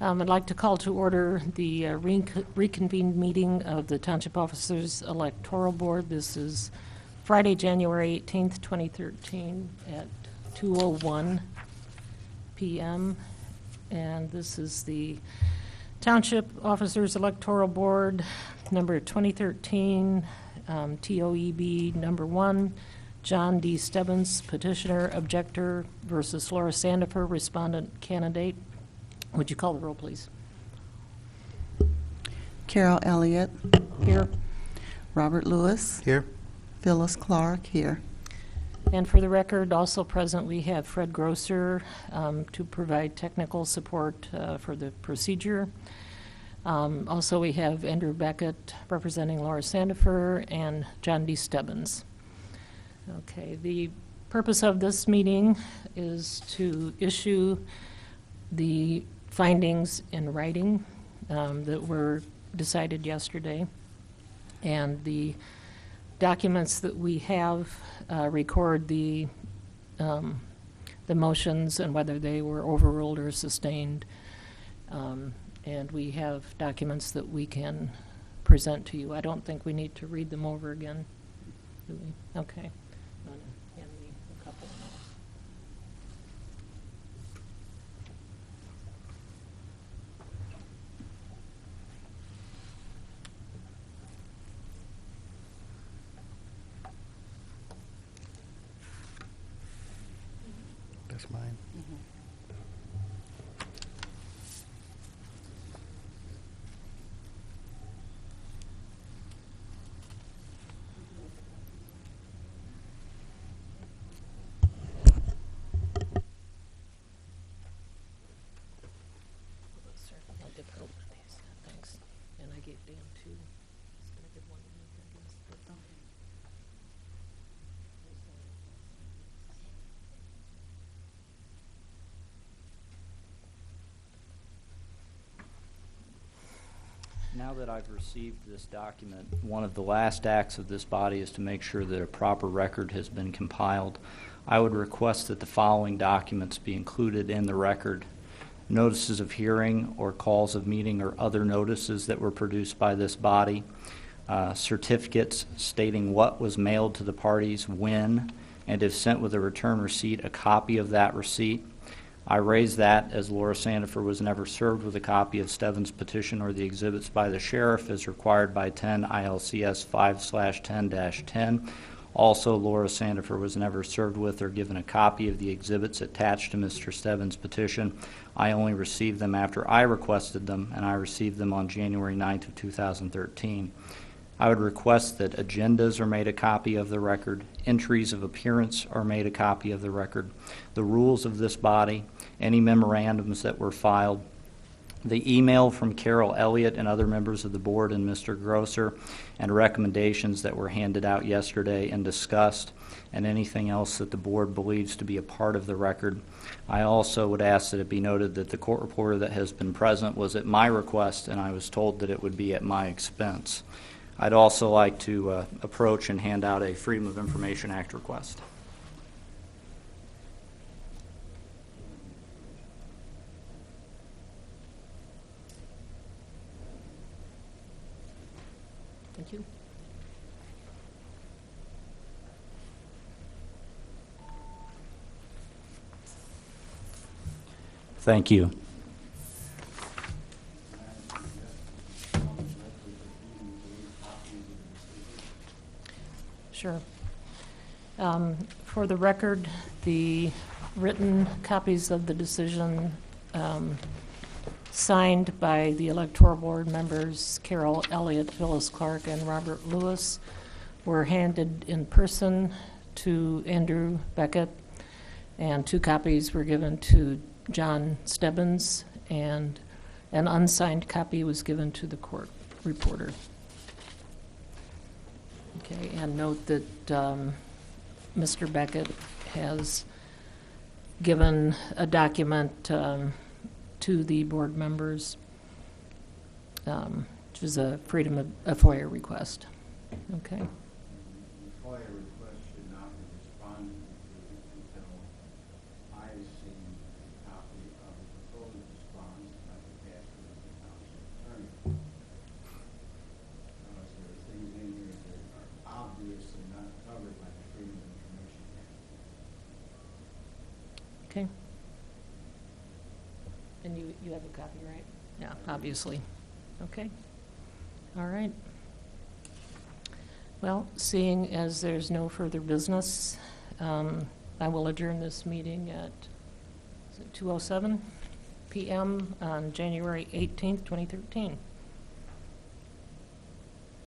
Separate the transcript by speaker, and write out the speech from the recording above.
Speaker 1: I'd like to call to order the reconvened meeting of the Township Officers Electoral Board. This is Friday, January 18th, 2013 at 2:01 p.m. And this is the Township Officers Electoral Board, number 2013, TOEB number 1, John D. Stebbins, petitioner, objector, versus Laura Sandifer, respondent candidate. Would you call the roll, please?
Speaker 2: Carol Elliott.
Speaker 1: Here.
Speaker 2: Robert Lewis.
Speaker 3: Here.
Speaker 2: Phyllis Clark. Here.
Speaker 1: And for the record, also present, we have Fred Grosser to provide technical support for the procedure. Also, we have Andrew Beckett representing Laura Sandifer and John D. Stebbins. Okay, the purpose of this meeting is to issue the findings in writing that were decided yesterday, and the documents that we have record the motions and whether they were overruled or sustained, and we have documents that we can present to you. I don't think we need to read them over again, do we? Okay. Hand me a couple.
Speaker 3: That's mine.
Speaker 1: I'll dip out with these. Thanks. And I gave Dan two. He's going to give one to me, I guess.
Speaker 4: Now that I've received this document, one of the last acts of this body is to make sure that a proper record has been compiled. I would request that the following documents be included in the record: notices of hearing or calls of meeting or other notices that were produced by this body, certificates stating what was mailed to the parties, when, and if sent with a return receipt, a copy of that receipt. I raise that as Laura Sandifer was never served with a copy of Stebbins' petition or the exhibits by the sheriff as required by 10 ILCS 5/10-10. Also, Laura Sandifer was never served with or given a copy of the exhibits attached to Mr. Stebbins' petition. I only received them after I requested them, and I received them on January 9th of 2013. I would request that agendas are made a copy of the record, entries of appearance are made a copy of the record, the rules of this body, any memorandums that were filed, the email from Carol Elliott and other members of the board and Mr. Grosser, and recommendations that were handed out yesterday and discussed, and anything else that the board believes to be a part of the record. I also would ask that it be noted that the court reporter that has been present was at my request, and I was told that it would be at my expense. I'd also like to approach and hand out a Freedom of Information Act request.
Speaker 1: Thank you.
Speaker 4: Thank you.
Speaker 1: Sure. For the record, the written copies of the decision signed by the Electoral Board members Carol Elliott, Phyllis Clark, and Robert Lewis were handed in person to Andrew Beckett, and 2 copies were given to John Stebbins, and an unsigned copy was given to the court reporter. Okay, and note that Mr. Beckett has given a document to the board members, which is a FOIA request. Okay.
Speaker 5: FOIA request should not be responded to until I see a copy of the proposed response. I could
Speaker 1: Okay. And you have a copy, right? Yeah, obviously. Okay. All right. Well, seeing as there's no further business, I will adjourn this meeting at, is it 2:07 p.m. on January 18th, 2013.